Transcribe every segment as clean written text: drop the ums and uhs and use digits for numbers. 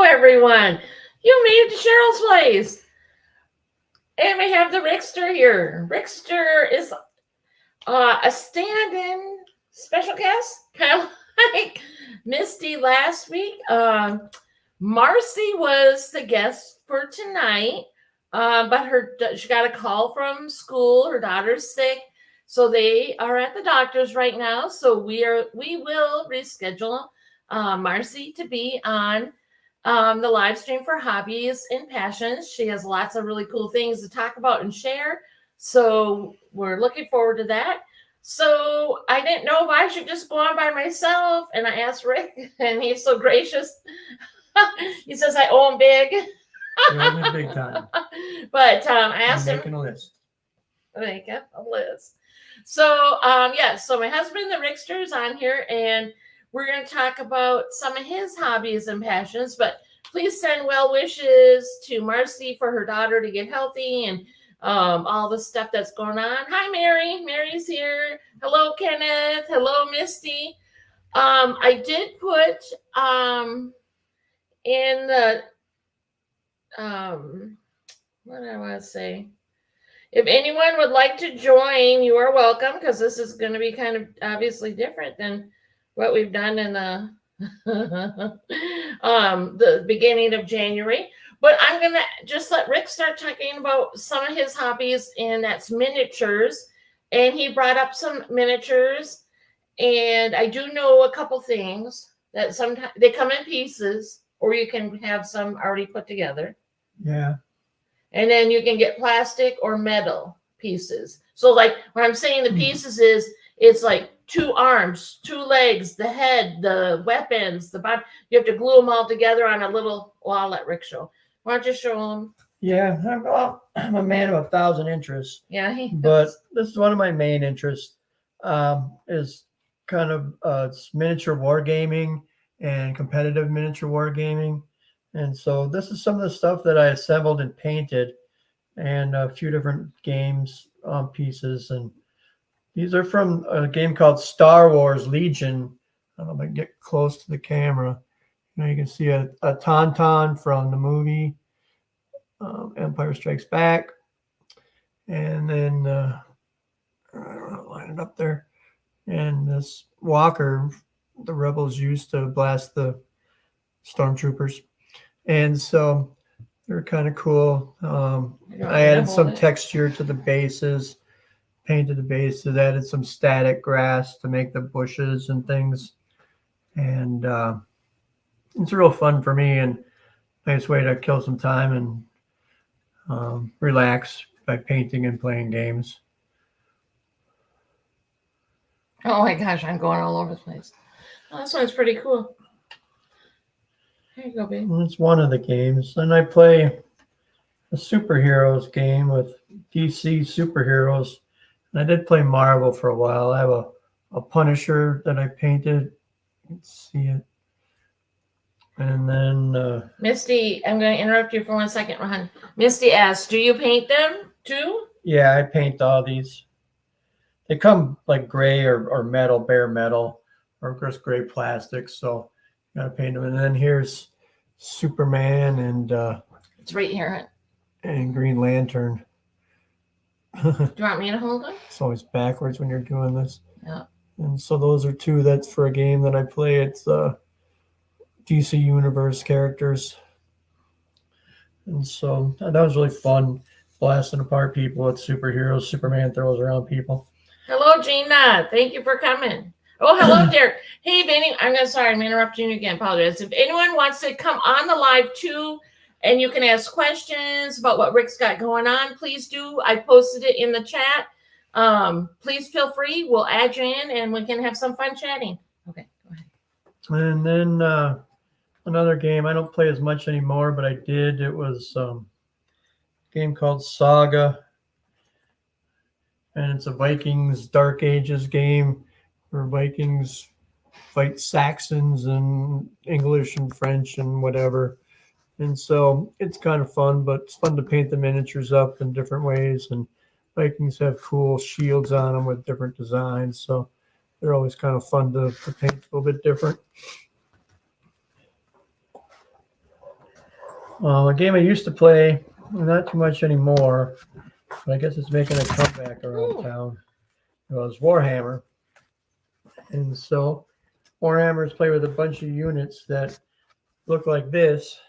Hello, everyone. You made it to Cheryl's place. And we have the Rickster here. Rickster is a stand-in special guest, kind of like Misty last week. Marcy was the guest for tonight, but she got a call from school. Her daughter's sick, so they are at the doctor's right now. So we will reschedule Marcy to be on the live stream for Hobbies and Passions. She has lots of really cool things to talk about and share. So we're looking forward to that. So I didn't know if I should just go on by myself. And I asked Rick, and he's so gracious. He says I owe him big. You owe me big time. But I asked him. Making a list. Make up a list. So so my husband, the Rickster, is on here, and we're going to talk about some of his hobbies and passions, but please send well wishes to Marcy for her daughter to get healthy and all the stuff that's going on. Hi, Mary. Mary's here. Hello, Kenneth. Hello, Misty. I did put in the, what do I want to say? If anyone would like to join, you are welcome, because this is going to be kind of obviously different than what we've done in the the beginning of January. But I'm gonna just let Rick start talking about some of his hobbies, and that's miniatures. And he brought up some miniatures, and I do know a couple things that sometimes they come in pieces, or you can have some already put together. Yeah. And then you can get plastic or metal pieces. So like what I'm saying, the pieces is it's like 2 arms, 2 legs, the head, the weapons, the body. You have to glue them all together on a little. Well, I'll let Rick show. Why don't you show them? Yeah, I'm a man of 1,000 interests. Yeah, but this is one of my main interests. Is kind of it's miniature wargaming and competitive miniature wargaming, and so this is some of the stuff that I assembled and painted, and a few different games pieces, and these are from a game called Star Wars Legion. I don't know if I can get close to the camera. You can see a Tauntaun from the movie Empire Strikes Back. And then, I don't know, line it up there. And this walker, the rebels used to blast the stormtroopers. And so they're kind of cool. I added some texture to the bases. Painted the bases, added some static grass to make the bushes and things, and it's real fun for me and nice way to kill some time and relax by painting and playing games. Oh my gosh, I'm going all over the place. Oh, this one's pretty cool. Here you go, babe. Well, it's one of the games, and I play a superheroes game with DC superheroes. I did play Marvel for a while. I have a Punisher that I painted. Let's see it. And then Misty, I'm going to interrupt you for 1 second, Ron. Misty asks, do you paint them too? Yeah, I paint all these. They come like gray or metal, bare metal, or just gray plastic. So you gotta paint them. And then here's Superman and it's right here. And Green Lantern. Do you want me to hold them? It's always backwards when you're doing this. Yeah. And so those are 2 that's for a game that I play. It's DC Universe characters. And so that was really fun, blasting apart people with superheroes. Superman throws around people. Hello, Gina. Thank you for coming. Oh, hello, Derek. Hey, Benny. I'm interrupting you again. Apologize. If anyone wants to come on the live too, and you can ask questions about what Rick's got going on, please do. I posted it in the chat. Please feel free. We'll add you in, and we can have some fun chatting. Okay, go ahead. And then another game. I don't play as much anymore, but I did. It was a game called Saga. And it's a Vikings Dark Ages game where Vikings fight Saxons and English and French and whatever. And so it's kind of fun, but it's fun to paint the miniatures up in different ways. And Vikings have cool shields on them with different designs. So they're always kind of fun to paint a little bit different. A game I used to play, not too much anymore, but I guess it's making a comeback around town. It was Warhammer. And so Warhammers play with a bunch of units that look like this.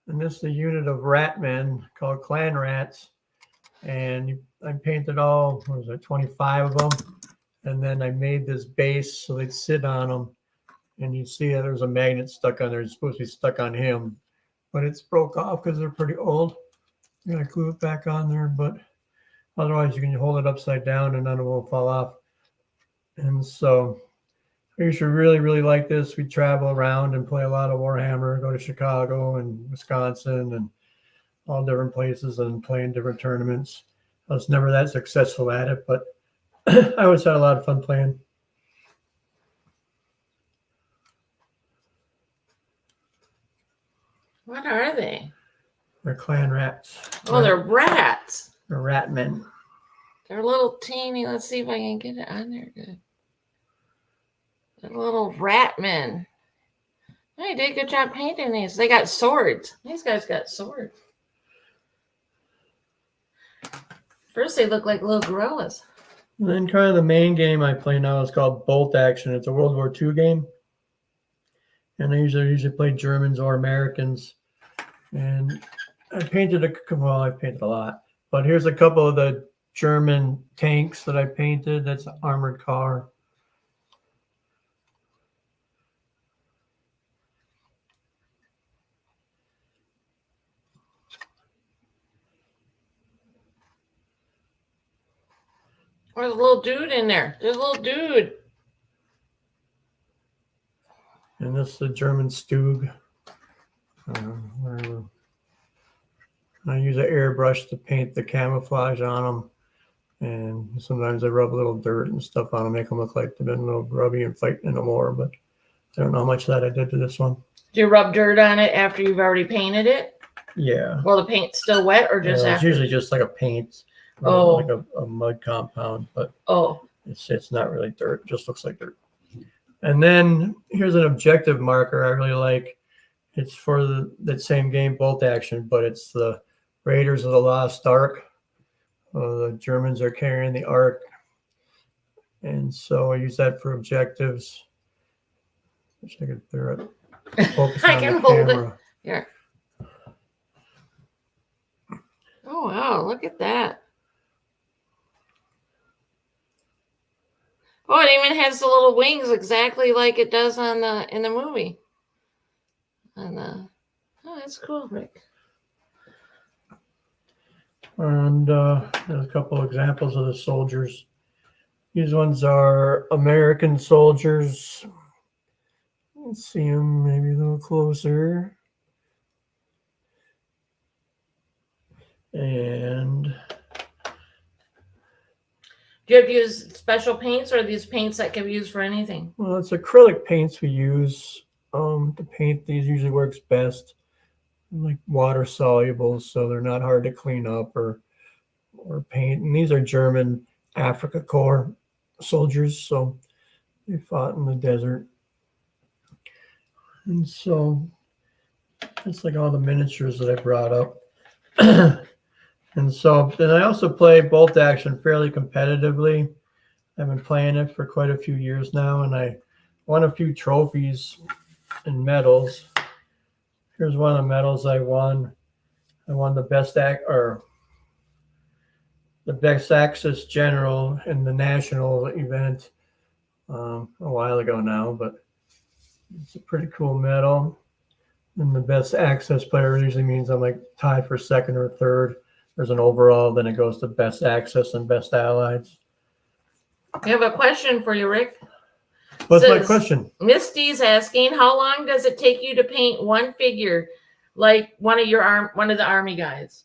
And this is a unit of rat men called clan rats. And I painted all, 25 of them. And then I made this base so they'd sit on them. And you see there's a magnet stuck on there. It's supposed to be stuck on him. But it's broke off because they're pretty old. You gotta glue it back on there, but otherwise you can hold it upside down and none of it will fall off. And so I used to really, really like this. We travel around and play a lot of Warhammer, go to Chicago and Wisconsin and all different places and play in different tournaments. I was never that successful at it, but I always had a lot of fun playing. What are they? They're clan rats. Oh, they're rats. They're rat men. They're little teeny. Let's see if I can get it on there good. They're little rat men. Oh, you did a good job painting these. They got swords. These guys got swords. First, they look like little gorillas. And then kind of the main game I play now is called Bolt Action. It's a World War II game. And I usually play Germans or Americans. And I painted a lot. But here's a couple of the German tanks that I painted. That's an armored car. There's a little dude in there. There's a little dude. And this is the German Stug. I use an airbrush to paint the camouflage on them. And sometimes I rub a little dirt and stuff on them, make them look like they've been a little grubby and fighting in the war. But I don't know how much that I did to this one. Do you rub dirt on it after you've already painted it? Yeah. Well, the paint's still wet or just It's after? usually just like a paint, Oh. like a mud compound, but it's not really dirt. It just looks like dirt. And then here's an objective marker I really like. It's for that same game, Bolt Action, but it's the Raiders of the Lost Ark. The Germans are carrying the Ark. And so I use that for objectives. Wish I could focus I on can the hold camera. it. Here. Oh, wow. Look at that. Oh, it even has the little wings exactly like it does in the movie. Oh, that's cool, Rick. And there's a couple examples of the soldiers. These ones are American soldiers. Let's see them maybe a little closer. And do you have to use special paints, or are these paints that can be used for anything? well, it's acrylic paints we use to paint these. Usually works best, like water soluble, so they're not hard to clean up or paint. And these are German Africa Corps soldiers, so they fought in the desert. And so it's like all the miniatures that I brought up. And so then I also play Bolt Action fairly competitively. I've been playing it for quite a few years now, and I won a few trophies and medals. Here's one of the medals I won. I won the best Axis General in the national event a while ago now, but it's a pretty cool medal. And the best Axis player usually means I'm like tied for second or third. There's an overall, then it goes to best Axis and best Allies. I have a question for you, Rick. What's my question? Misty's asking, how long does it take you to paint one figure, like one of the army guys?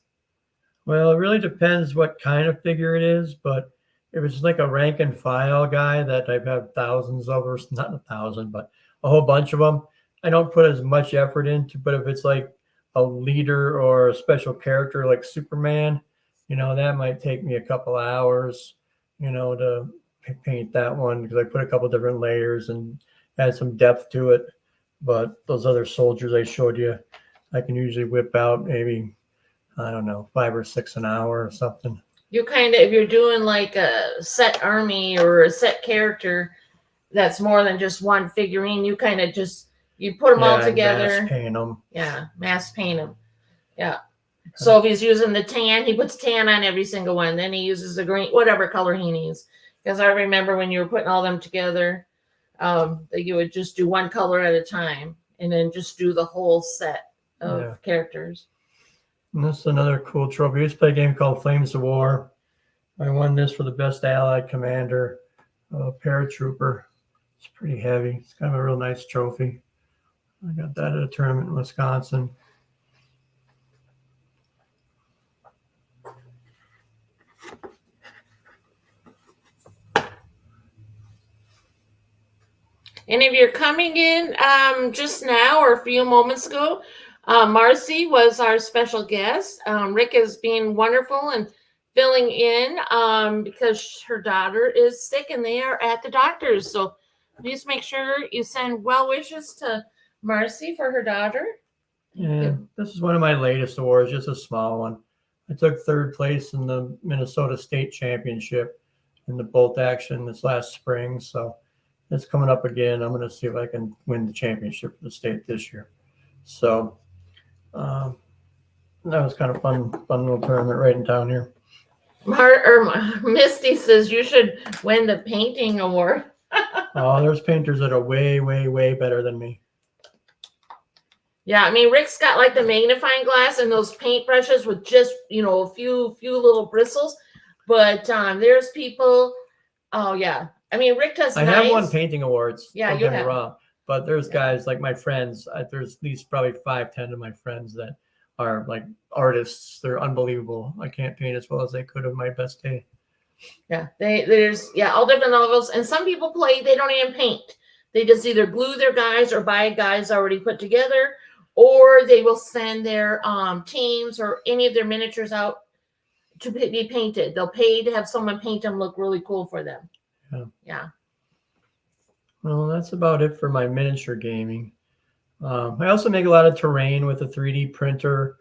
Well, it really depends what kind of figure it is, but if it's like a rank and file guy that I've had thousands of, or not 1,000, but a whole bunch of them, I don't put as much effort into. But if it's like a leader or a special character like Superman, that might take me a couple hours, to paint that one, because I put a couple different layers and add some depth to it. But those other soldiers I showed you, I can usually whip out maybe, I don't know, 5 or 6 an hour or something. You kind of, if you're doing like a set army or a set character that's more than just one figurine, you kind of just, you put them all Yeah, and mass together. paint them. Yeah, mass paint them. Yeah. So if he's using the tan, he puts tan on every single one. Then he uses the green, whatever color he needs. Because I remember when you were putting all them together, that you would just do one color at a time and then just do the whole set of characters. And this is another cool trophy. We used to play a game called Flames of War. I won this for the best Allied commander, paratrooper. It's pretty heavy. It's kind of a real nice trophy. I got that at a tournament in Wisconsin. And if you're coming in just now or a few moments ago, Marcy was our special guest. Rick is being wonderful and filling in because her daughter is sick and they are at the doctor's. So please make sure you send well wishes to Marcy for her daughter. And this is one of my latest awards, just a small one. I took 3rd place in the Minnesota State Championship in the bolt action this last spring. So it's coming up again. I'm going to see if I can win the championship for the state this year. So that was kind of fun little tournament right in town here. Misty says you should win the painting award. Oh, there's painters that are way, way, way better than me. Yeah, I mean, Rick's got like the magnifying glass and those paint brushes with just, a few little bristles. But there's people, oh, yeah. I mean, Rick does I have won painting awards. Yeah, don't you get me have. wrong. But there's guys like my friends. There's at least probably 5-10 of my friends that are like artists. They're unbelievable. I can't paint as well as I could on my best day. Yeah, there's all different levels. And some people they don't even paint. They just either glue their guys or buy guys already put together, or they will send their teams or any of their miniatures out to be painted. They'll pay to have someone paint them look really cool for them. Yeah. Well, that's about it for my miniature gaming. I also make a lot of terrain with a 3D printer.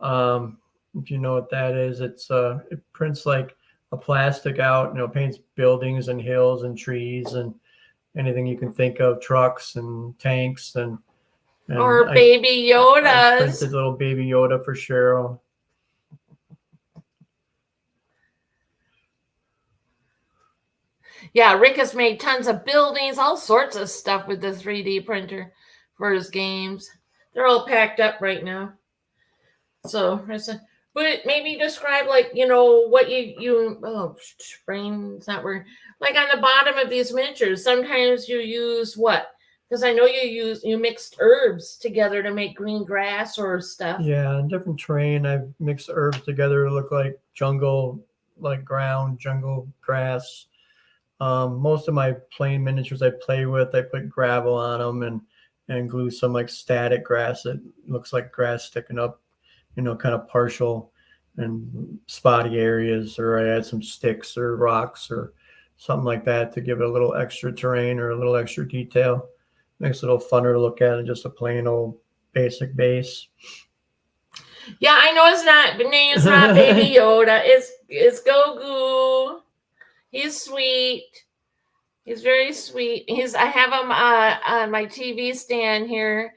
If you know what that is, it prints like a plastic out, paints buildings and hills and trees and anything you can think of, trucks and tanks and or baby Yodas. I printed little baby Yoda for Cheryl. Yeah, Rick has made tons of buildings, all sorts of stuff with the 3D printer for his games. They're all packed up right now. So, but maybe describe what brain's not working. Like on the bottom of these miniatures, sometimes you use what? Because I know you mixed herbs together to make green grass or stuff. Yeah, different terrain. I've mixed herbs together to look like jungle, like ground, jungle grass. Most of my plain miniatures I play with, I put gravel on them and glue some like static grass that looks like grass sticking up, kind of partial and spotty areas, or I add some sticks or rocks or something like that to give it a little extra terrain or a little extra detail. Makes it a little funner to look at than just a plain old basic base. Yeah, I know it's not Baby Yoda. It's Goku. He's sweet. He's very sweet. I have him on my TV stand here.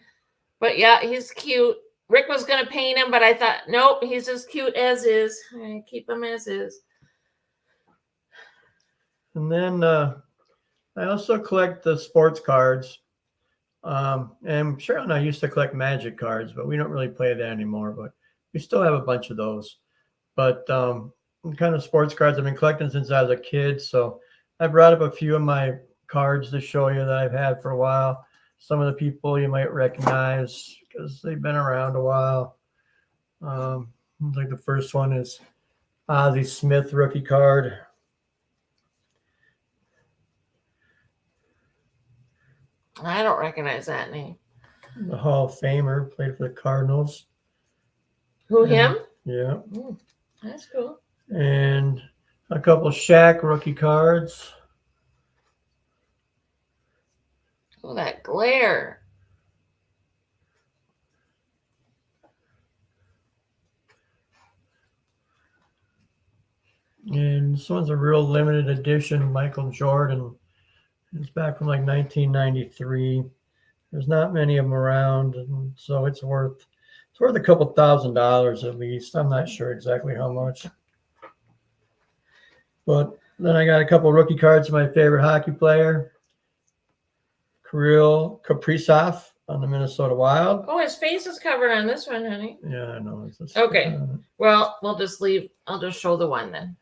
But yeah, he's cute. Rick was going to paint him, but I thought, nope, he's as cute as is. I keep him as is. And then I also collect the sports cards. And Cheryl and I used to collect Magic cards, but we don't really play that anymore. But we still have a bunch of those. But kind of sports cards I've been collecting since I was a kid. So I brought up a few of my cards to show you that I've had for a while. Some of the people you might recognize because they've been around a while. Like the first one is Ozzie Smith rookie card. I don't recognize that name. The Hall of Famer, played for the Cardinals. Who, him? Yeah. That's cool. And a couple Shaq rookie cards. Oh, that glare. And this one's a real limited edition Michael Jordan. It's back from like 1993. There's not many of them around, and so it's worth a couple $1,000 at least. I'm not sure exactly how much. But then I got a couple rookie cards of my favorite hockey player, Kirill Kaprizov on the Minnesota Wild. Oh, his face is covered on this one, honey. Yeah, I know. Okay. Well, we'll just leave. I'll just show the one then.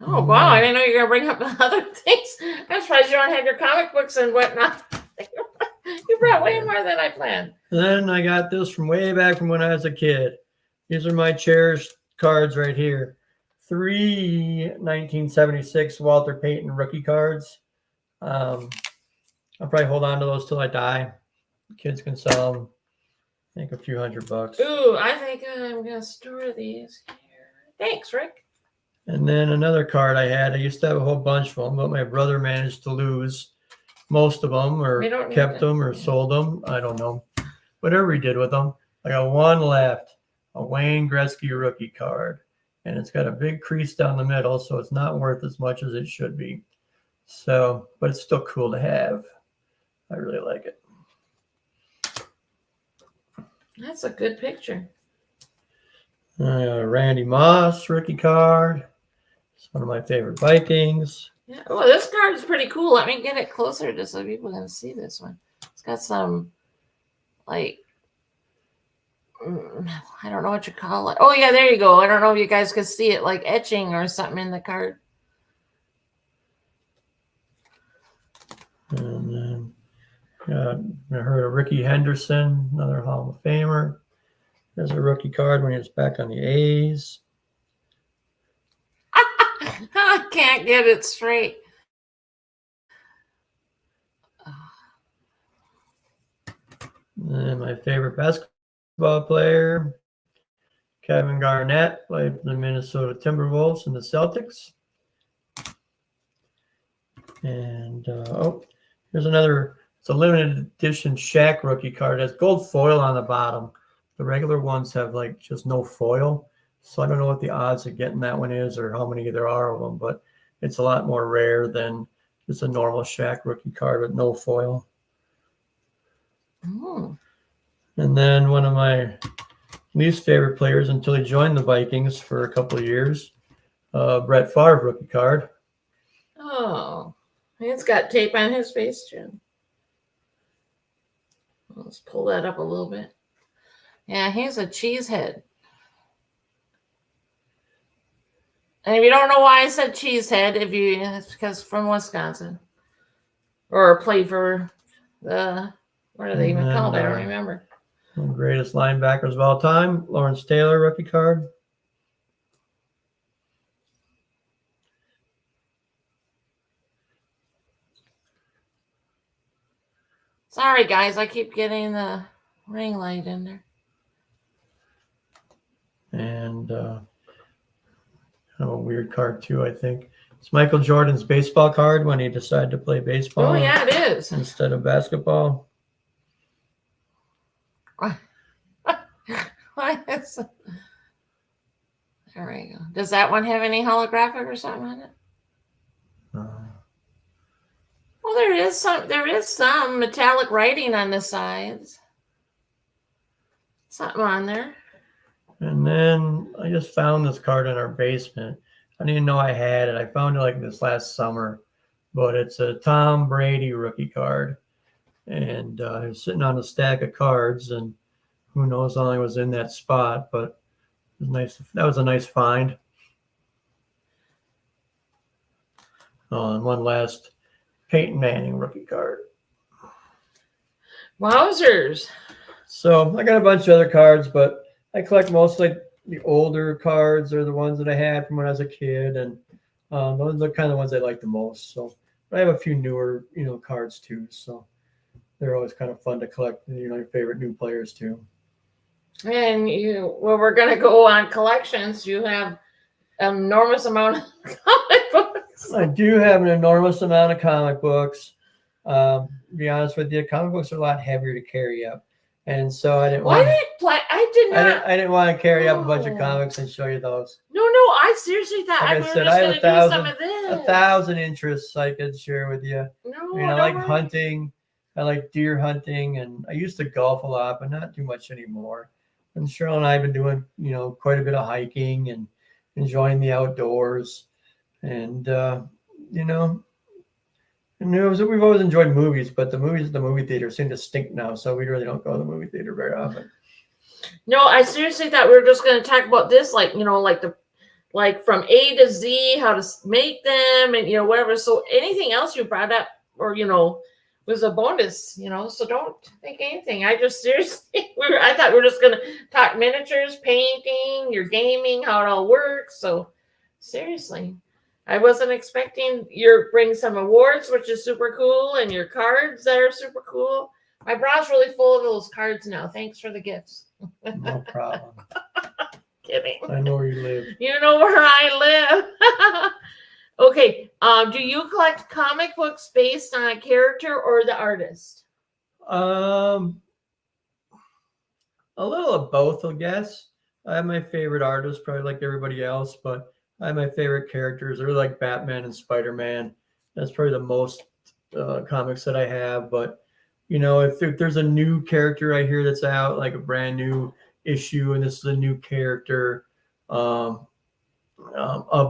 Oh, wow. I didn't know you were going to bring up other things. I'm surprised you don't have your comic books and whatnot. You brought way more than I planned. Then I got this from way back from when I was a kid. These are my cherished cards right here. 3 1976 Walter Payton rookie cards. I'll probably hold on to those till I die. Kids can sell them. I think a few $100. Ooh, I think I'm going to store these here. Thanks, Rick. And then another card I had. I used to have a whole bunch of them, but my brother managed to lose most of them, or kept them, or sold them. I don't know. Whatever he did with them. I got one left, a Wayne Gretzky rookie card. And it's got a big crease down the middle, so it's not worth as much as it should be. So, but it's still cool to have. I really like it. That's a good picture. Randy Moss rookie card. It's one of my favorite Vikings. Yeah. Oh, this card is pretty cool. Let me get it closer just so people can see this one. It's got some, like, I don't know what you call it. Oh, yeah, there you go. I don't know if you guys can see it, like etching or something in the card. And then I heard of Ricky Henderson, another Hall of Famer. There's a rookie card when he was back on the A's. I can't get it straight. And my favorite basketball player, Kevin Garnett, played for the Minnesota Timberwolves and the Celtics. And here's another. It's a limited edition Shaq rookie card. It has gold foil on the bottom. The regular ones have like just no foil. So I don't know what the odds of getting that one is or how many there are of them, but it's a lot more rare than just a normal Shaq rookie card with no foil. Oh. And then one of my least favorite players until he joined the Vikings for a couple of years, Brett Favre rookie card. Oh, it's got tape on his face too. Let's pull that up a little bit. Yeah, he's a cheesehead. And if you don't know why I said cheesehead, it's because from Wisconsin. Or played for the, what are they even called? I don't remember. One of the greatest linebackers of all time, Lawrence Taylor rookie card. Sorry, guys. I keep getting the ring light in there. And kind of a weird card, too, I think. It's Michael Jordan's baseball card when he decided to play baseball. Oh, yeah, it is. Instead of basketball. There we go. Does that one have any holographic or something on it? Well, there is some metallic writing on the sides. Something on there. And then I just found this card in our basement. I didn't even know I had it. I found it like this last summer, but it's a Tom Brady rookie card. And it was sitting on a stack of cards, and who knows how long it was in that spot, but it was nice. That was a nice find. Oh, and one last Peyton Manning rookie card. Wowzers. So I got a bunch of other cards, but I collect mostly the older cards or the ones that I had from when I was a kid, and those are kind of the ones I like the most. So but I have a few newer, cards too. So they're always kind of fun to collect, your favorite new players too. And we're going to go on collections. You have an enormous amount of comic books. I do have an enormous amount of comic books. To be honest with you, comic books are a lot heavier to carry up. And so I didn't Why want. did it play? I did not. I didn't want to carry up a bunch of Oh. comics and show you those. No, I seriously thought Like we I were said, just I going have to do some of this. 1,000 interests I could share with you. No, I mean, I don't like worry. hunting. I like deer hunting, and I used to golf a lot, but not too much anymore. And Cheryl and I have been doing, quite a bit of hiking and enjoying the outdoors. And we've always enjoyed movies, but the movies at the movie theater seem to stink now, so we really don't go to the movie theater very often. No, I seriously thought we were just going to talk about this, like from A to Z, how to make them, and whatever. So anything else you brought up, or was a bonus, So don't think anything. I just seriously, I thought we were just going to talk miniatures, painting, your gaming, how it all works. So seriously, I wasn't expecting you bring some awards, which is super cool, and your cards that are super cool. My bra's really full of those cards now. Thanks for the gifts. No problem. Kidding. I know where you live. You know where I live. Okay. Do you collect comic books based on a character or the artist? A little of both, I guess. I have my favorite artists, probably like everybody else, but I have my favorite characters. I really like Batman and Spider-Man. That's probably the most comics that I have. But if there's a new character I hear that's out, like a brand new issue, and this is a new character, I'll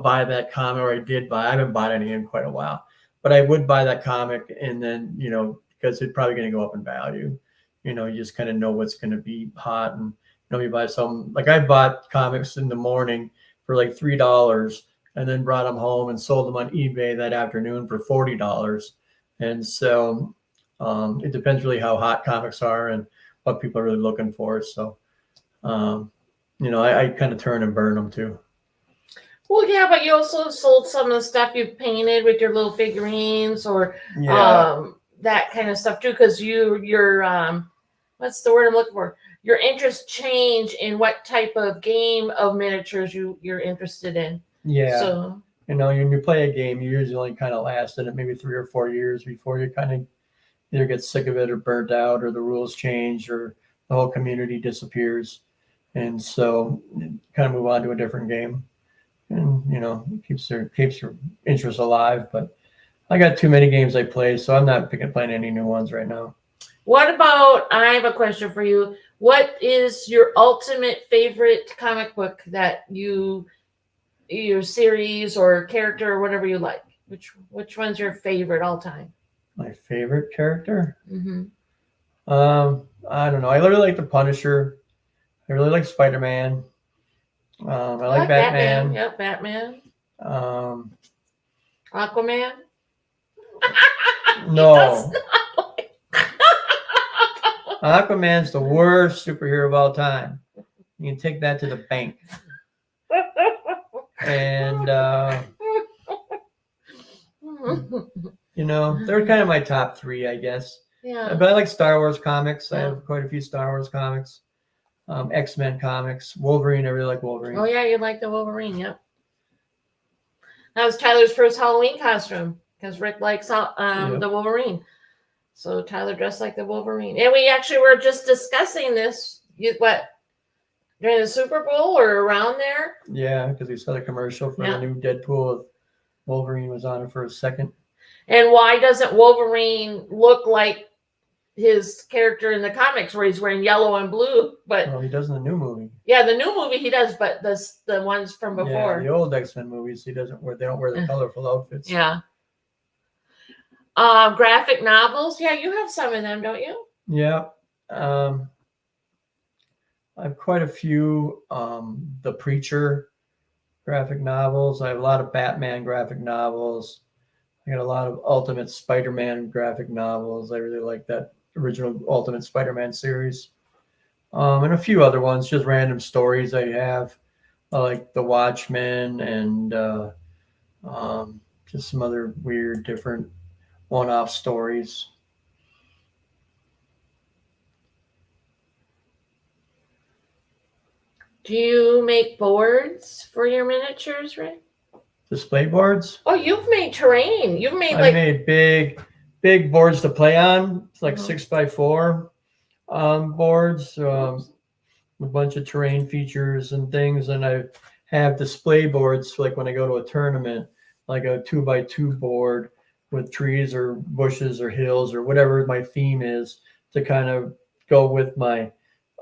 buy that comic, or I did buy. I haven't bought any in quite a while, but I would buy that comic, and then because it's probably going to go up in value. You just kind of know what's going to be hot, and you buy some. Like I bought comics in the morning for like $3, and then brought them home and sold them on eBay that afternoon for $40. And so it depends really how hot comics are and what people are really looking for. So I kind of turn and burn them too. Well, yeah, but you also sold some of the stuff you've painted with your little figurines or that kind of stuff too, because your what's the word I'm looking for? Your interests change in what type of game of miniatures you're interested in. Yeah. So when you play a game, you usually only kind of last in it maybe 3 or 4 years before you kind of either get sick of it or burnt out, or the rules change, or the whole community disappears, and so kind of move on to a different game. And keeps your interest alive. But I got too many games I play, so I'm not playing any new ones right now. What about? I have a question for you. What is your ultimate favorite comic book that your series or character or whatever you like? Which one's your favorite all time? My favorite character? Mm-hmm. I don't know. I really like the Punisher. I really like Spider-Man. I like Batman. Yep, Batman. Aquaman. No. Aquaman's the worst superhero of all time. You can take that to the bank. And they're kind of my top 3, I guess. Yeah. But I like Star Wars comics. Yeah. I have quite a few Star Wars comics. X-Men comics. Wolverine, I really like Wolverine. Oh yeah, you like the Wolverine, yep. That was Tyler's first Halloween costume, because Rick likes the Wolverine. So Tyler dressed like the Wolverine. And we actually were just discussing this, during the Super Bowl or around there? Yeah, because we saw the commercial for the new Deadpool. Wolverine was on it for a second. And why doesn't Wolverine look like his character in the comics where he's wearing yellow and blue? But he does in the new movie. Yeah, the new movie he does, but the ones from before. Yeah, the old X-Men movies, they don't wear the colorful outfits. Yeah. Graphic novels. Yeah, you have some of them, don't you? Yeah. I have quite a few The Preacher graphic novels. I have a lot of Batman graphic novels. I got a lot of Ultimate Spider-Man graphic novels. I really like that original Ultimate Spider-Man series. And a few other ones, just random stories I have. I like The Watchmen and just some other weird, different one-off stories. Do you make boards for your miniatures, Rick? Display boards? Oh, you've made terrain. You've made I made big boards to play on. It's like 6x4. boards, a bunch of terrain features and things, and I have display boards like when I go to a tournament, like a 2x2 board with trees or bushes or hills or whatever my theme is to kind of go with my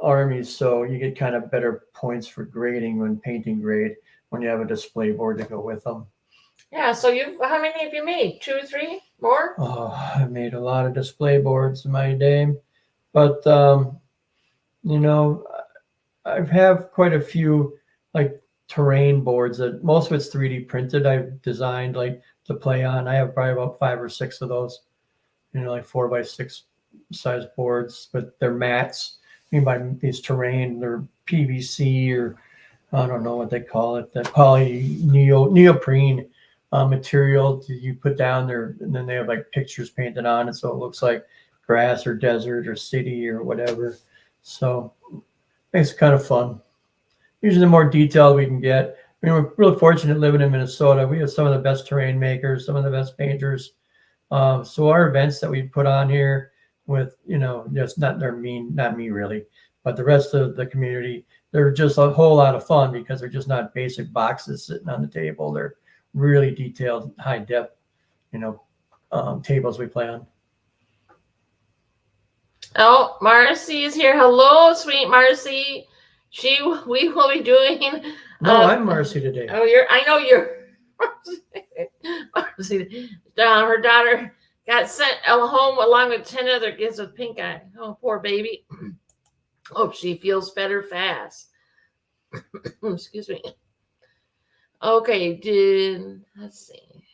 armies. So you get kind of better points for grading when painting grade when you have a display board to go with them. Yeah, so how many have you made? 2 or 3 more? Oh, I made a lot of display boards in my day, but you know, I have quite a few like terrain boards that most of it's 3D printed. I've designed like to play on. I have probably about 5 or 6 of those, like 4x6 size boards, but they're mats. I mean, by these terrain, they're PVC or I don't know what they call it, that neoprene material that you put down there, and then they have like pictures painted on it, so it looks like grass or desert or city or whatever. So it's kind of fun. Usually, the more detailed we can get. I mean, we're really fortunate living in Minnesota. We have some of the best terrain makers, some of the best painters. So our events that we put on here with, just not me really, but the rest of the community, they're just a whole lot of fun because they're just not basic boxes sitting on the table. They're really detailed, high depth, tables we play on. Oh, Marcy is here. Hello, sweet Marcy. We will be doing. No, I'm Marcy today. Oh, I know you're Marcy. Her daughter got sent home along with 10 other kids with pink eye. Oh, poor baby. Hope she feels better fast. Excuse me. Okay, let's see.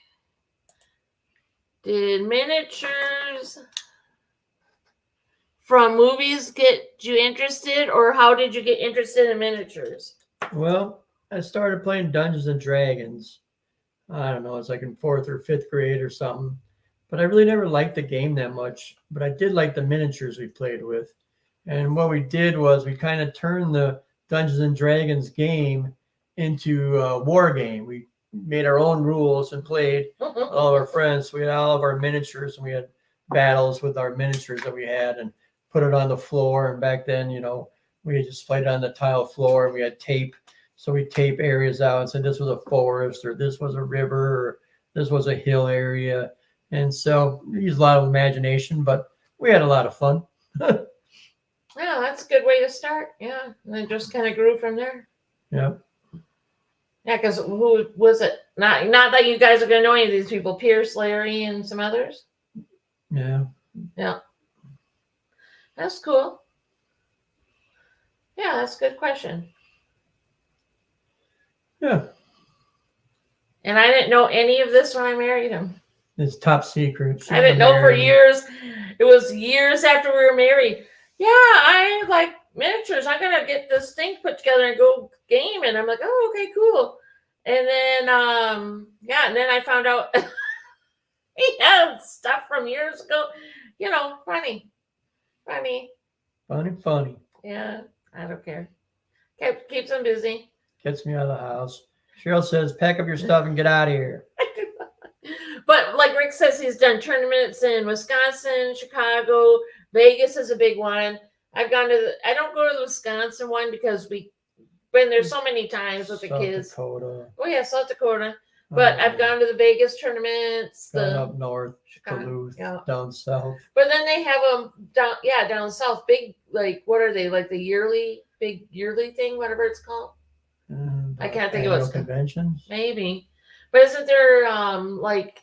Did miniatures from movies get you interested, or how did you get interested in miniatures? Well, I started playing Dungeons and Dragons. I don't know, it's like in 4th or 5th grade or something. But I really never liked the game that much. But I did like the miniatures we played with. And what we did was we kind of turned the Dungeons and Dragons game into a war game. We made our own rules and played all of our friends. We had all of our miniatures, and we had battles with our miniatures that we had and put it on the floor. And back then, we just played on the tile floor. We had tape. So we tape areas out and said this was a forest or this was a river or this was a hill area. And so we used a lot of imagination, but we had a lot of fun. Yeah, that's a good way to start. Yeah, and then just kind of grew from there. Yeah. Yeah, because who was it? Not that you guys are going to know any of these people. Pierce, Larry, and some others. Yeah. Yeah. That's cool. Yeah, that's a good question. Yeah. And I didn't know any of this when I married him. It's top secret. I didn't know for years. It was years after we were married. Yeah, I like miniatures. I'm going to get this thing put together and go game. And I'm like, oh, okay, cool. And then, and then I found out he had stuff from years ago. Funny. Funny. Yeah, I don't care. Keeps them busy. Gets me out of the house. Cheryl says, pack up your stuff and get out of here. But like Rick says, he's done tournaments in Wisconsin, Chicago, Vegas is a big one. I don't go to the Wisconsin one because we've been there so many times with the kids. Dakota. Oh yeah, South Dakota. But I've gone to the Vegas tournaments, up north, Chicago, Duluth, down south. But then they have them down south. Big, like, what are they? Like the big yearly thing, whatever it's called. I can't think of what's conventions. Maybe, but isn't there like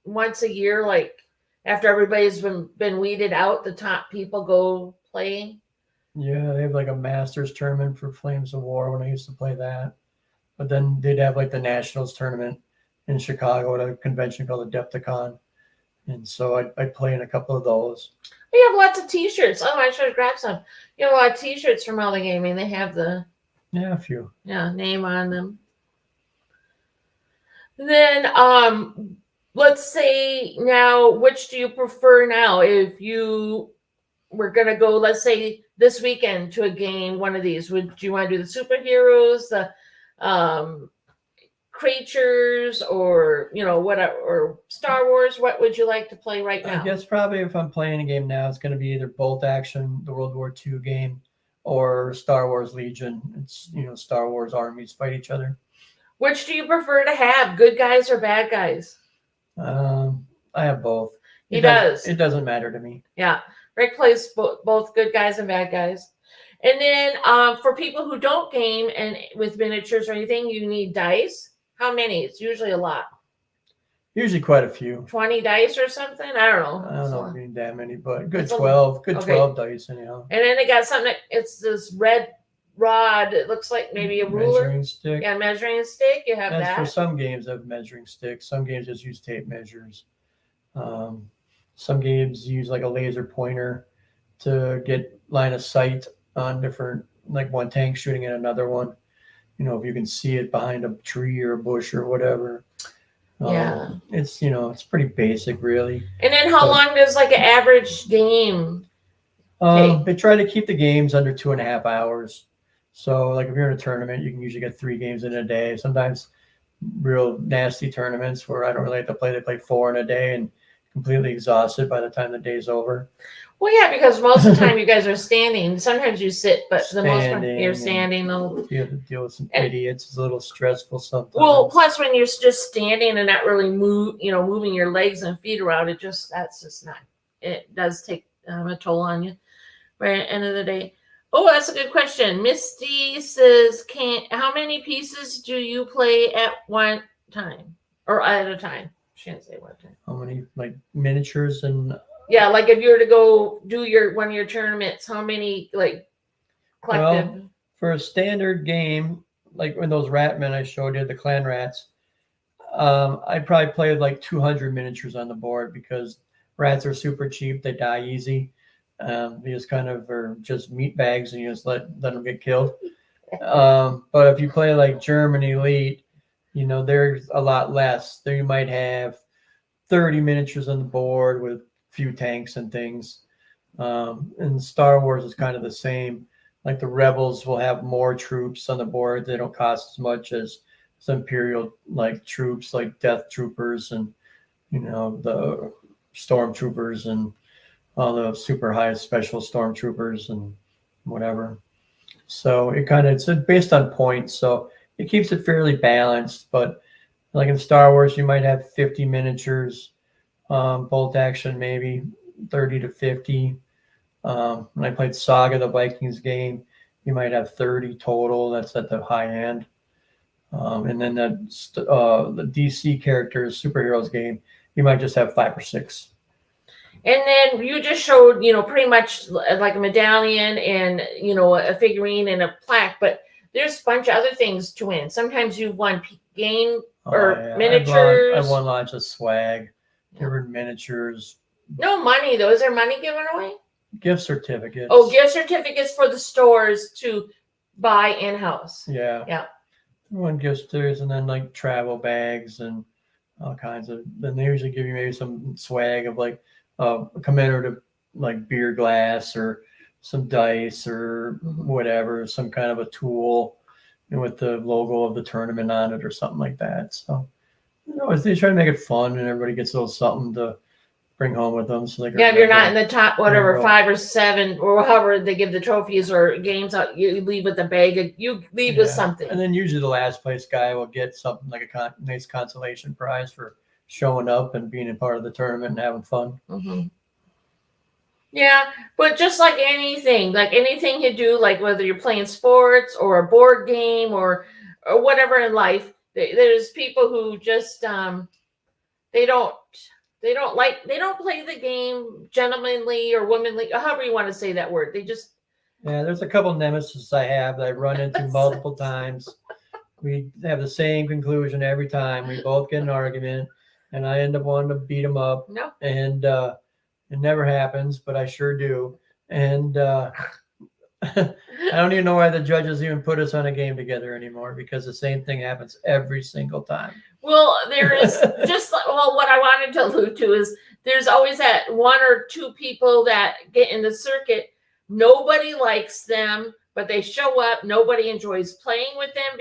once a year, like after everybody's been weeded out, the top people go play? Yeah, they have like a Masters tournament for Flames of War when I used to play that. But then they'd have like the Nationals tournament in Chicago at a convention called the Adepticon. And so I'd play in a couple of those. We have lots of T-shirts. Oh, I should have grabbed some. You have a lot of T-shirts from all the gaming. They have the a few. Yeah, name on them. Then let's say now, which do you prefer now? If you were going to go, let's say this weekend to a game, one of these, would you want to do the superheroes, the creatures or whatever, or Star Wars? What would you like to play right now? I guess probably if I'm playing a game now, it's going to be either Bolt Action, the World War II game, or Star Wars Legion. It's Star Wars armies fight each other. Which do you prefer to have, good guys or bad guys? I have both. He does. It doesn't matter to me. Yeah, Rick plays both good guys and bad guys. And then for people who don't game and with miniatures or anything, you need dice. How many? It's usually a lot. Usually quite a few. 20 dice or something? I don't know. I don't know if we need that many, but good It's 12. Good okay. 12 dice anyhow. And then they got something, it's this red rod. It looks like maybe a ruler. Measuring stick. Yeah, measuring stick. You have That's that. for some games have measuring sticks. Some games just use tape measures. Some games use like a laser pointer to get line of sight on different, like one tank shooting at another one. If you can see it behind a tree or a bush or whatever. Yeah. It's pretty basic, really. And then how long does like an average game take? They try to keep the games under 2.5 hours. So like if you're in a tournament, you can usually get 3 games in a day. Sometimes real nasty tournaments where I don't really have to play, they play 4 in a day and completely exhausted by the time the day's over. Well, yeah, because most of the time you guys are standing. Sometimes you sit, but the most part you're standing. You have to deal with some idiots. It's a little stressful sometimes. Well, plus when you're just standing and not really moving your legs and feet around, it does take a toll on you. Right at the end of the day. Oh, that's a good question. Misty says, how many pieces do you play at one time or at a time? She didn't say one time. How many like miniatures and? Yeah, like if you were to go do one of your tournaments, how many like collective? Well, for a standard game, like when those Ratmen I showed you, the clan rats, I probably played like 200 miniatures on the board because rats are super cheap. They die easy. They just kind of are just meat bags and you just let them get killed. But if you play like German Elite, there's a lot less. There you might have 30 miniatures on the board with few tanks and things. And Star Wars is kind of the same. Like the Rebels will have more troops on the board. They don't cost as much as some Imperial like troops, like Death Troopers and the Stormtroopers and all the super high special Stormtroopers and whatever. So it's based on points, so it keeps it fairly balanced. But like in Star Wars, you might have 50 miniatures. Bolt Action maybe 30 to 50. When I played Saga, the Vikings game, you might have 30 total. That's at the high end. And then the DC characters, superheroes game, you might just have 5 or 6. And then you just showed, pretty much like a medallion and, a figurine and a plaque, but there's a bunch of other things to win. Sometimes you've won game or miniatures. I've won lots of swag. Different miniatures. No money though. Is there money given away? Gift certificates. Oh, gift certificates for the stores to buy in-house. Yeah. Yeah. One gift certificates and then like travel bags and all kinds of. Then they usually give you maybe some swag of like a commemorative like beer glass or some dice or whatever, some kind of a tool with the logo of the tournament on it or something like that. So. They try to make it fun and everybody gets a little something to bring home with them. So if you're not in the top, 5 or 7 or however they give the trophies or games out, you leave with a bag. You leave with something. And then usually the last place guy will get something like a nice consolation prize for showing up and being a part of the tournament and having fun. Mm-hmm. Yeah, but just like anything you do, like whether you're playing sports or a board game or whatever in life, there's people who just they don't play the game gentlemanly or womanly, however you want to say that word. They just there's a couple nemesis I have that I run into multiple times. We have the same conclusion every time. We both get an argument, and I end up wanting to beat them up. No, and it never happens, but I sure do. And I don't even know why the judges even put us on a game together anymore because the same thing happens every single time. Well, there is what I wanted to allude to is there's always that 1 or 2 people that get in the circuit. Nobody likes them, but they show up. Nobody enjoys playing with them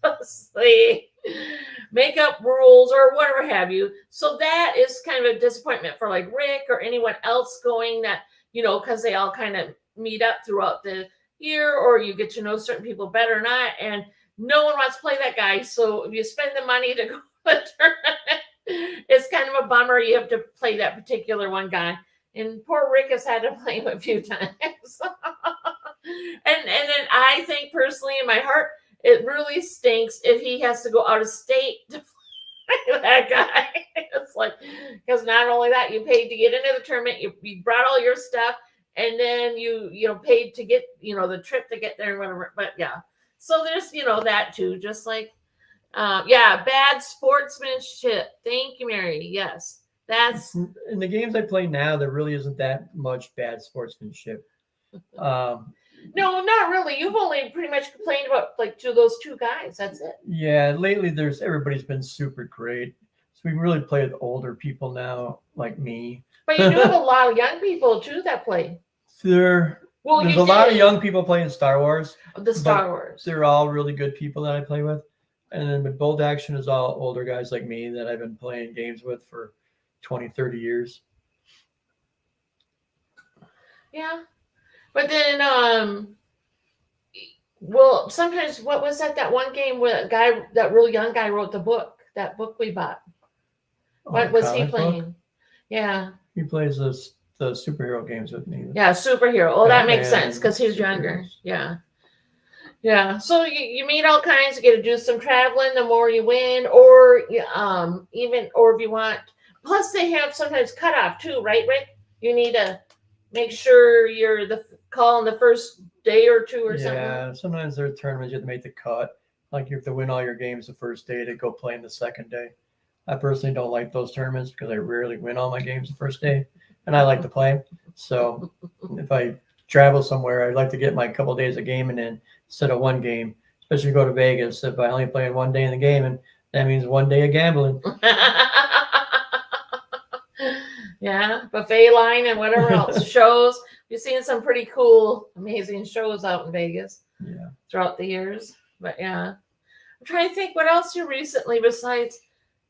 because they make up rules or whatever have you. So that is kind of a disappointment for like Rick or anyone else going that, because they all kind of meet up throughout the year, or you get to know certain people better or not, and no one wants to play that guy. So if you spend the money to go to the tournament, it's kind of a bummer you have to play that particular one guy. And poor Rick has had to play him a few times. and then I think personally in my heart, it really stinks if he has to go out of state to play that guy. It's like, because not only that, you paid to get into the tournament, you brought all your stuff, and then you paid to get, the trip to get there and whatever. But yeah, so there's, that too, just like, bad sportsmanship. Thank you, Mary. Yes. That's in the games I play now, there really isn't that much bad sportsmanship. No, not really. You've only pretty much complained about like those two guys. That's it. Yeah, lately everybody's been super great. So we really play with older people now, like me. But you do have a lot of young people too that play. There's a lot of young people playing Star Wars. The Star Wars. They're all really good people that I play with. And then with Bold Action is all older guys like me that I've been playing games with for 20, 30 years. Yeah. But then, sometimes, what was that one game where that real young guy wrote the book, that book we bought? What was he playing? Book? Yeah. He plays the superhero games with me. Yeah, superhero. Oh, that makes sense because he's younger. Yeah. Yeah. So you meet all kinds. You get to do some traveling the more you win, or or if you want. Plus, they have sometimes cutoff too, right, Rick? You need to make sure you're calling the first day or two or something. Yeah, sometimes there are tournaments you have to make the cut. Like you have to win all your games the first day to go play in the second day. I personally don't like those tournaments because I rarely win all my games the first day, and I like to play. So if I travel somewhere, I'd like to get my couple of days of gaming in instead of one game, especially go to Vegas. If I only play 1 day in the game, and that means 1 day of gambling. Yeah, buffet line and whatever else. Shows. We've seen some pretty cool, amazing shows out in Vegas throughout the years. But yeah, I'm trying to think what else you recently besides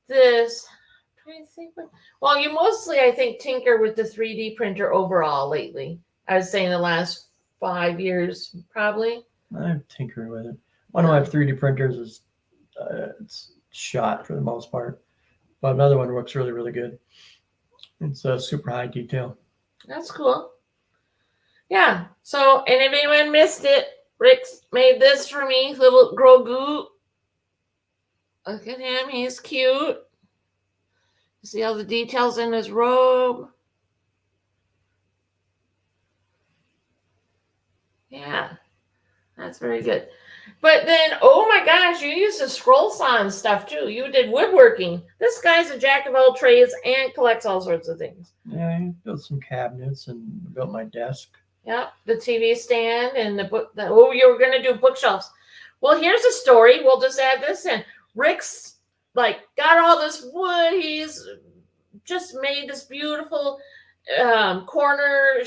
this. I'm trying to think. Well, you mostly, I think, tinker with the 3D printer overall lately. I would say in the last 5 years, probably. I'm tinkering with it. One of my 3D printers is it's shot for the most part, but another one works really, really good. It's a super high detail. That's cool. Yeah. So, and if anyone missed it, Rick made this for me, little Grogu. Look at him. He's cute. See all the details in his robe. Yeah. That's very good. But then, oh my gosh, you used to scroll saw and stuff too. You did woodworking. This guy's a jack of all trades and collects all sorts of things. Yeah, I built some cabinets and built my desk. Yep, the TV stand and the book. You were going to do bookshelves. Well, here's a story. We'll just add this in. Rick's got all this wood. He's just made this beautiful corner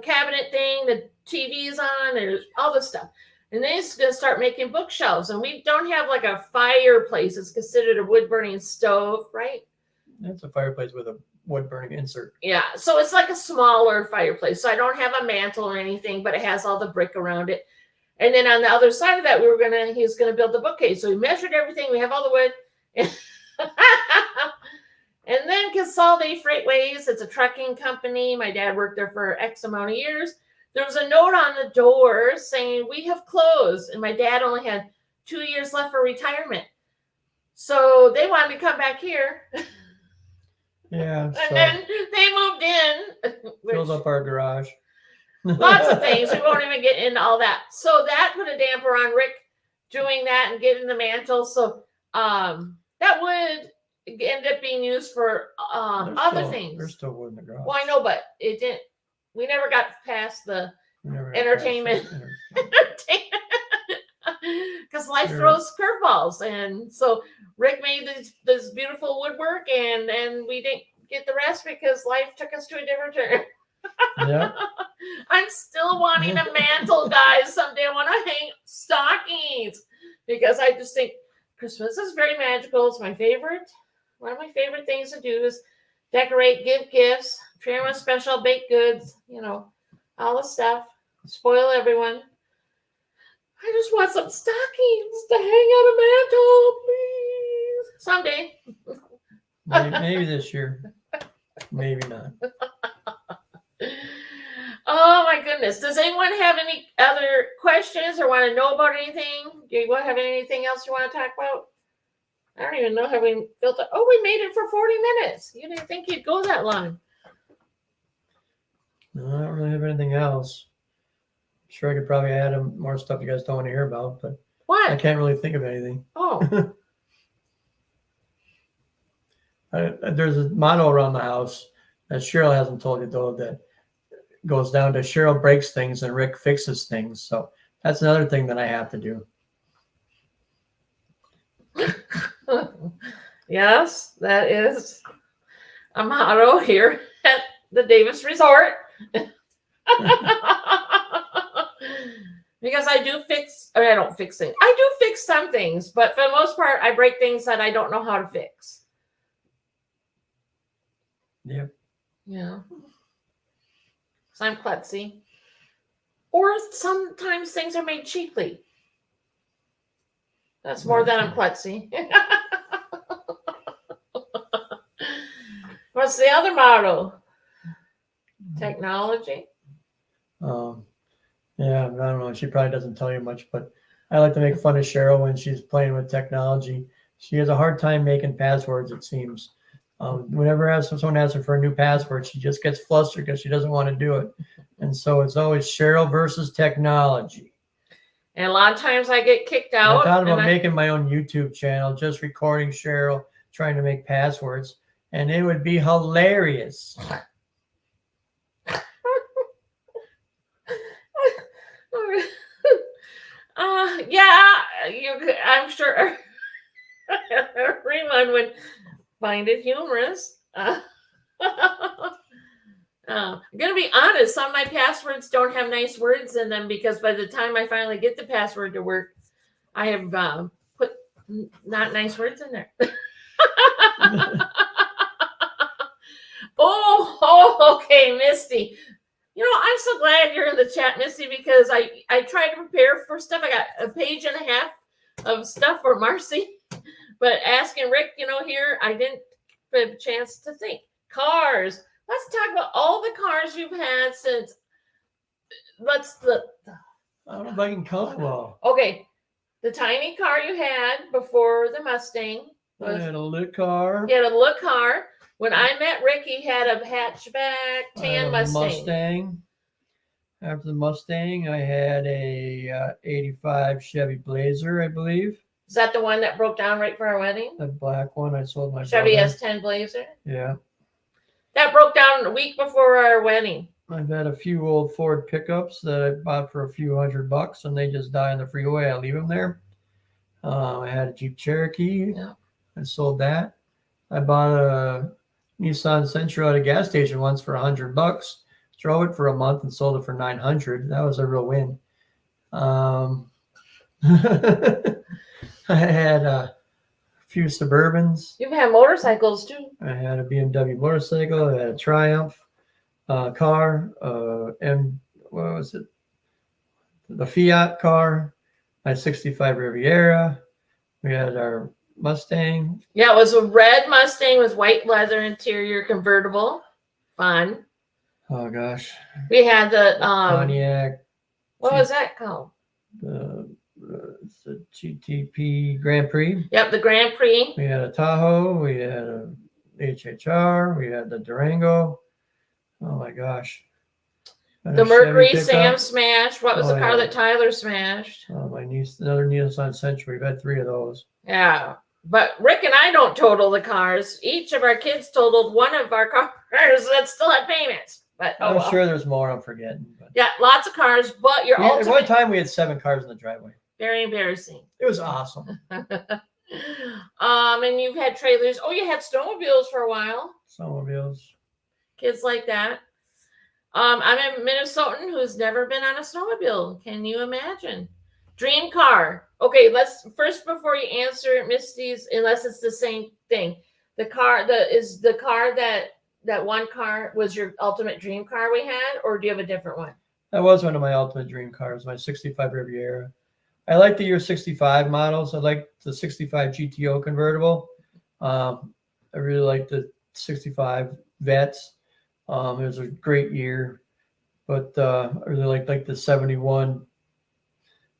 cabinet thing. The TV's on. There's all this stuff. And then he's going to start making bookshelves. And we don't have like a fireplace. It's considered a wood-burning stove, right? It's a fireplace with a wood-burning insert. Yeah. So it's like a smaller fireplace. So I don't have a mantle or anything, but it has all the brick around it. And then on the other side of that, he was going to build the bookcase. So he measured everything. We have all the wood. And then Consolidate Freightways, it's a trucking company. My dad worked there for X amount of years. There was a note on the door saying, we have closed. And my dad only had 2 years left for retirement. So they wanted to come back here. Yeah. And then they moved in. Filled up our garage. Lots of things. We won't even get into all that. So that put a damper on Rick doing that and getting the mantle. So that would end up being used for other things. There's still wood in the garage. Well, I know, but it didn't. We never got past the entertainment. Because life throws curveballs. And so Rick made this beautiful woodwork, and we didn't get the rest because life took us to a different turn. Yeah. I'm still wanting a mantle, guys. Someday I want to hang stockings because I just think Christmas is very magical. It's my favorite. One of my favorite things to do is decorate, give gifts, share with special baked goods, all the stuff. Spoil everyone. I just want some stockings to hang on a mantle, please. Someday. Maybe this year. Maybe not. Oh my goodness. Does anyone have any other questions or want to know about anything? Do you have anything else you want to talk about? I don't even know how we built it. Oh, we made it for 40 minutes. You didn't think you'd go that long. No, I don't really have anything else. I'm sure I could probably add more stuff you guys don't want to hear about, but What? I can't really think of anything. Oh. There's a motto around the house that Cheryl hasn't told you, though, that goes down to Cheryl breaks things and Rick fixes things. So that's another thing that I have to do. Yes, that is a motto here at the Davis Resort. Because I do fix, or I don't fix things. I do fix some things, but for the most part, I break things that I don't know how to fix. Yep. Yeah. So I'm klutzy. Or sometimes things are made cheaply. That's more than I'm klutzy. What's the other motto? Technology. Yeah, I don't know. She probably doesn't tell you much, but I like to make fun of Cheryl when she's playing with technology. She has a hard time making passwords, it seems. Whenever someone asks her for a new password, she just gets flustered because she doesn't want to do it. And so it's always Cheryl versus technology. And a lot of times I get kicked out. I thought about making my own YouTube channel, just recording Cheryl trying to make passwords, and it would be hilarious. Yeah, I'm sure everyone would find it humorous. I'm going to be honest, some of my passwords don't have nice words in them because by the time I finally get the password to work, I have put not nice words in there. Oh, okay, Misty. I'm so glad you're in the chat, Misty, because I tried to prepare for stuff. I got a page and a half of stuff for Marcy, but asking Rick, here, I didn't have a chance to think. Cars. Let's talk about all the cars you've had since. I don't know if I can count well. Okay, the tiny car you had before the Mustang. I had a lit car. He had a lit car. When I met Rick, he had a hatchback tan Mustang. After the Mustang, I had a 85 Chevy Blazer, I believe. Is that the one that broke down right for our wedding? The black one I sold my Chevy brother. S10 Blazer? Yeah. That broke down a week before our wedding. I've had a few old Ford pickups that I bought for a few $100 and they just die on the freeway. I leave them there. I had a Jeep Cherokee. Yeah. I sold that. I bought a Nissan Sentra at a gas station once for $100. Drove it for a month and sold it for $900. That was a real win. I had a few Suburbans. You've had motorcycles too. I had a BMW motorcycle. I had a Triumph car. And what was it? The Fiat car. My 65 Riviera. We had our Mustang. Yeah, it was a red Mustang with white leather interior convertible. Fun. Oh gosh. We had the Pontiac. What was that called? The GTP Grand Prix. Yep, the Grand Prix. We had a Tahoe. We had a HHR. We had the Durango. Oh my gosh. The Mercury Sam smashed. What was the car that Tyler smashed? My niece, another Nissan Sentra. We've had 3 of those. Yeah. But Rick and I don't total the cars. Each of our kids totaled one of our cars that still had payments. But I'm sure there's more I'm forgetting. But. Yeah, lots of cars. But your ultimate... At one time, we had 7 cars in the driveway. Very embarrassing. It was awesome. And you've had trailers. Oh, you had snowmobiles for a while. Snowmobiles. Kids like that. I'm a Minnesotan who's never been on a snowmobile. Can you imagine? Dream car. Okay, let's first before you answer Misty's, unless it's the same thing. The car that one car was your ultimate dream car we had, or do you have a different one? That was one of my ultimate dream cars, my 65 Riviera. I like the year 65 models. I like the 65 GTO convertible. I really like the 65 Vets. It was a great year. But I really like the 71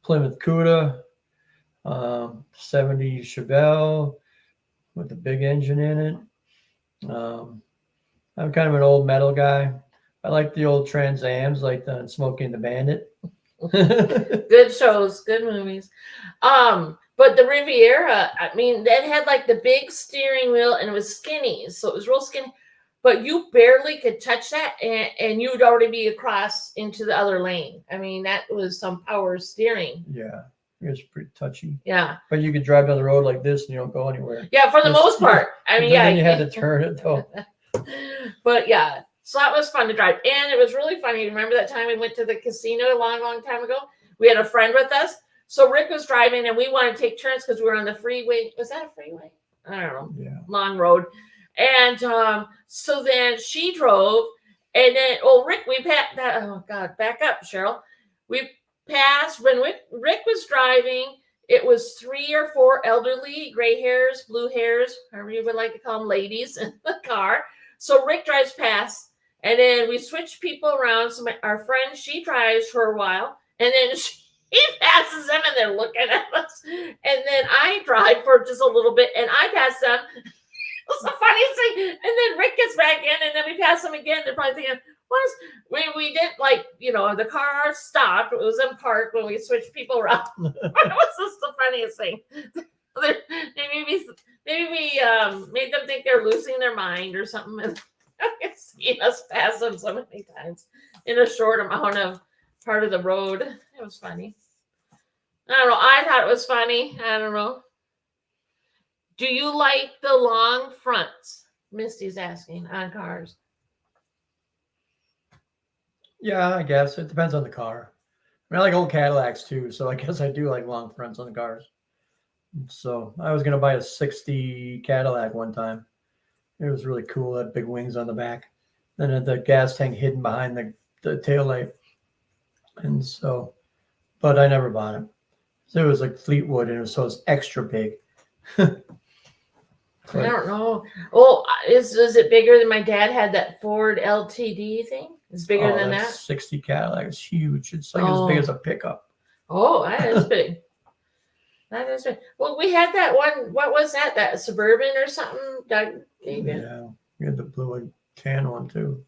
Plymouth Cuda, 70 Chevelle with the big engine in it. I'm kind of an old metal guy. I like the old Trans Ams, like the Smokey and the Bandit. Good shows, good movies. But the Riviera, I mean, that had like the big steering wheel and it was skinny, so it was real skinny. But you barely could touch that, and you'd already be across into the other lane. I mean, that was some power steering. Yeah, it was pretty touchy. Yeah. But you could drive down the road like this and you don't go anywhere. Yeah, for the most part. I mean, yeah. Then you had to turn it though. But yeah, so that was fun to drive. And it was really funny. Remember that time we went to the casino a long, long time ago? We had a friend with us. So Rick was driving and we wanted to take turns because we were on the freeway. Was that a freeway? I don't know. Yeah. Long road. And so then she drove, and then Rick, we passed that. Oh God, back up, Cheryl. We passed when Rick was driving. It was 3 or 4 elderly, gray hairs, blue hairs, however you would like to call them, ladies in the car. So Rick drives past, and then we switch people around. So our friend, she drives for a while, and then he passes them, and they're looking at us. And then I drive for just a little bit, and I pass them. It's the funniest thing. And then Rick gets back in, and then we pass him again. They're probably thinking, what is, we did, like, the car stopped. It was in park when we switched people around. It was just the funniest thing. Maybe we made them think they're losing their mind or something. And seen us pass them so many times in a short amount of part of the road. It was funny. I don't know. I thought it was funny. I don't know. Do you like the long fronts? Misty's asking on cars. Yeah, I guess. It depends on the car. I mean, I like old Cadillacs too, so I guess I do like long fronts on the cars. So I was going to buy a 60 Cadillac one time. It was really cool. It had big wings on the back. Then had the gas tank hidden behind the taillight. And so, but I never bought it. So it was like Fleetwood, and so it's extra big. I don't know. Oh, is it bigger than my dad had that Ford LTD thing? It's bigger than that? 60 Cadillac is huge. It's like as big as a pickup. Oh, that is big. That is big. Well, we had that one. What was that? That Suburban or something? Doug gave you? Yeah. We had the blue and tan one too.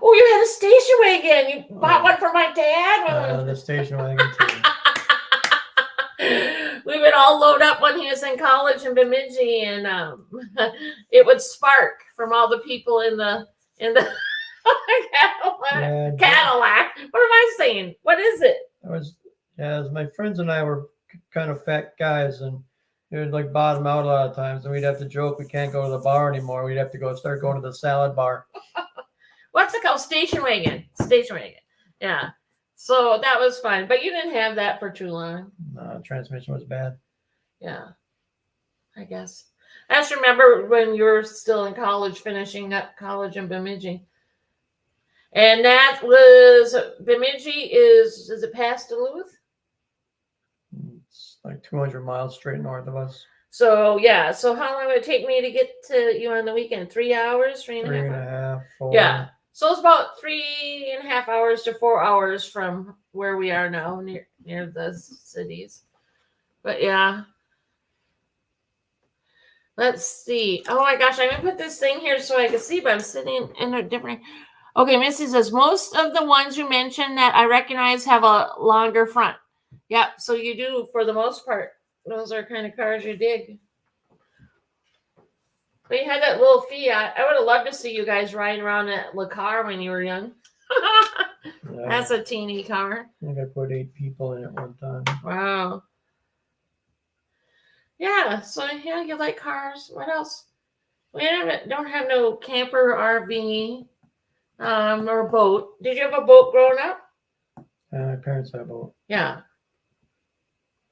Oh, you had a station wagon. You bought one for my dad? The station wagon too. We would all load up when he was in college in Bemidji, and it would spark from all the people in the Cadillac. What am I saying? What is it? As my friends and I were kind of fat guys, and it would like bottom out a lot of times, and we'd have to joke we can't go to the bar anymore. We'd have to start going to the salad bar. What's it called? Station wagon. Station wagon. Yeah. So that was fun, but you didn't have that for too long. No, transmission was bad. Yeah, I guess. I just remember when you were still in college, finishing up college in Bemidji. And that was, Bemidji is it past Duluth? It's like 200 miles straight north of us. So, yeah. So how long would it take me to get to you on the weekend? 3 hours? 3.5 hours? 3.5, 4. Yeah. So it's about 3.5 hours to 4 hours from where we are now, near the cities. But yeah. Let's see. Oh my gosh, I'm gonna put this thing here so I can see, but I'm sitting in a different. Okay, Missy says most of the ones you mentioned that I recognize have a longer front. Yep, so you do for the most part. Those are kind of cars you dig. But you had that little Fiat. I would have loved to see you guys riding around that Le Car when you were young. Yeah. That's a teeny car. I think I put 8 people in it one time. Wow. Yeah, so yeah, you like cars. What else? We don't have no camper, RV, or boat. Did you have a boat growing up? My parents had a boat. Yeah.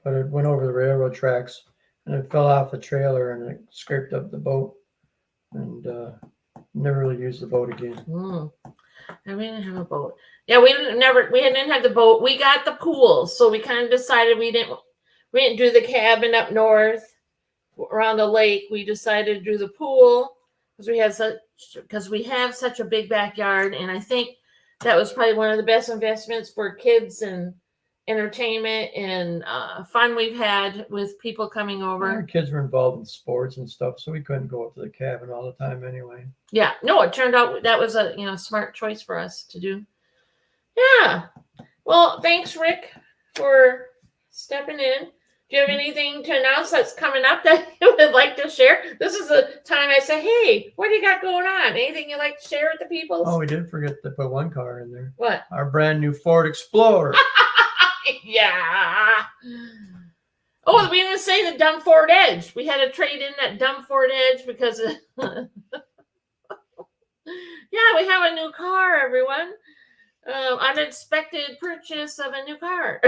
but it went over the railroad tracks and it fell off the trailer and it scraped up the boat, and never really used the boat again. And we didn't have a boat. Yeah, we didn't have the boat. We got the pool, so we kind of decided we didn't do the cabin up north around the lake. We decided to do the pool because we have such a big backyard, and I think that was probably one of the best investments for kids and entertainment and fun we've had with people coming over. Our kids were involved in sports and stuff, so we couldn't go up to the cabin all the time anyway. Yeah, no, it turned out that was a smart choice for us to do. Yeah. Well, thanks, Rick, for stepping in. Do you have anything to announce that's coming up that you would like to share? This is the time I say, hey, what do you got going on? Anything you'd like to share with the people? Oh, we did forget to put one car in there. What? Our brand new Ford Explorer. Yeah. Oh, we didn't say the dumb Ford Edge. We had to trade in that dumb Ford Edge because yeah, we have a new car, everyone. Unexpected purchase of a new car.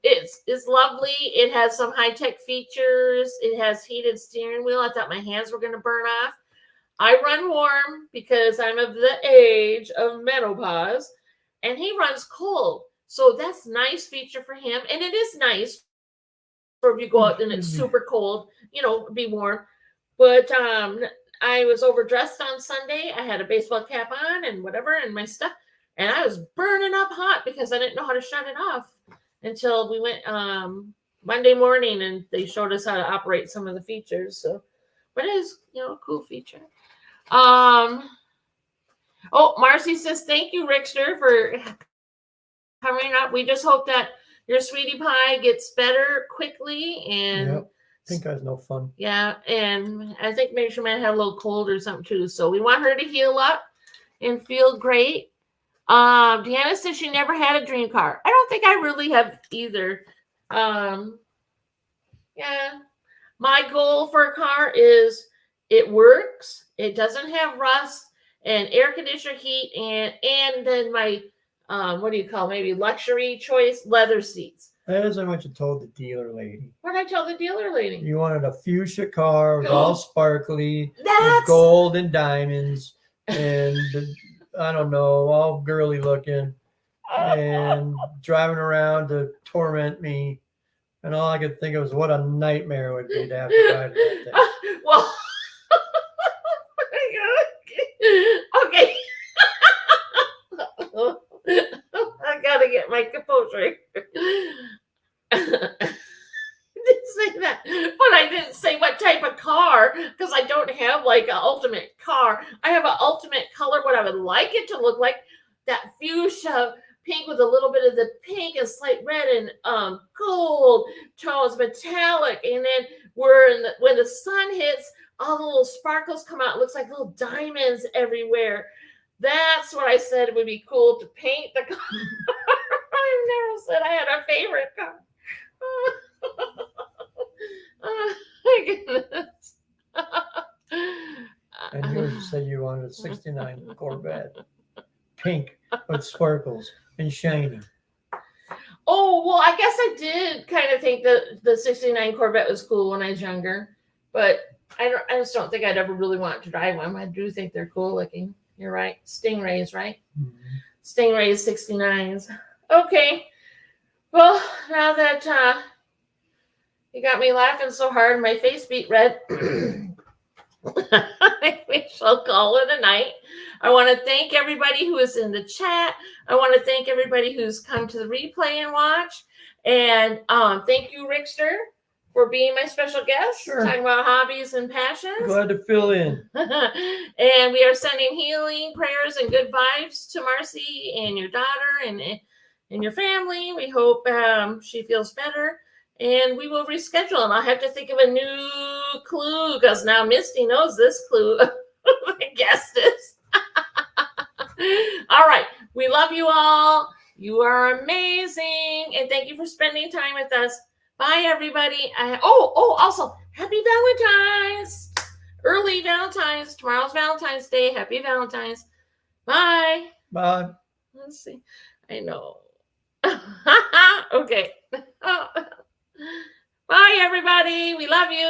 It's lovely. It has some high-tech features. It has heated steering wheel. I thought my hands were going to burn off. I run warm because I'm of the age of menopause, and he runs cold. So that's a nice feature for him. And it is nice for if you go out and it's super cold, be warm. But I was overdressed on Sunday. I had a baseball cap on and whatever and my stuff. And I was burning up hot because I didn't know how to shut it off until we went Monday morning and they showed us how to operate some of the features. So, but it is, a cool feature. Oh, Marcy says, thank you, Rickster, for coming up. We just hope that your sweetie pie gets better quickly. And yep. Pink eye's no fun. Yeah, and I think maybe she might have a little cold or something too. So we want her to heal up and feel great. Deanna says she never had a dream car. I don't think I really have either. Yeah, my goal for a car is it works, it doesn't have rust, and air conditioner heat, and then my what do you call maybe luxury choice leather seats. That isn't what you told the dealer lady. What did I tell the dealer lady? You wanted a fuchsia car, with all sparkly, with gold and diamonds, and I don't know, all girly looking, and driving around to torment me. And all I could think of was what a nightmare it would be to have to ride that thing. Well, okay. I gotta get my composure. I didn't say that, but I didn't say what type of car because I don't have like an ultimate car. I have an ultimate color, what I would like it to look like, that fuchsia pink with a little bit of the pink and slight red and gold tones, metallic, and then when the sun hits, all the little sparkles come out. It looks like little diamonds everywhere. That's what I said would be cool to paint the car. I never said I had a favorite car. Oh my goodness. And you said you wanted a 69 Corvette. Pink with sparkles and shiny. Oh, well, I guess I did kind of think that the 69 Corvette was cool when I was younger. But I just don't think I'd ever really want to drive one. I do think they're cool looking. You're right. Stingrays, right? Mm-hmm. Stingrays 69s. Okay. Well, now that you got me laughing so hard, my face beat red. We shall call it a night. I want to thank everybody who is in the chat. I want to thank everybody who's come to the replay and watch. And thank you, Rickster, for being my special guest. Sure. Talking about hobbies and passions. Glad to fill in. And we are sending healing prayers and good vibes to Marcy and your daughter and your family. We hope she feels better. And we will reschedule. And I'll have to think of a new clue because now Misty knows this clue. The guest is. All right. We love you all. You are amazing. And thank you for spending time with us. Bye, everybody. Also, happy Valentine's. Early Valentine's. Tomorrow's Valentine's Day. Happy Valentine's. Bye. Bye. Let's see. I know. Okay. Bye, everybody. We love you.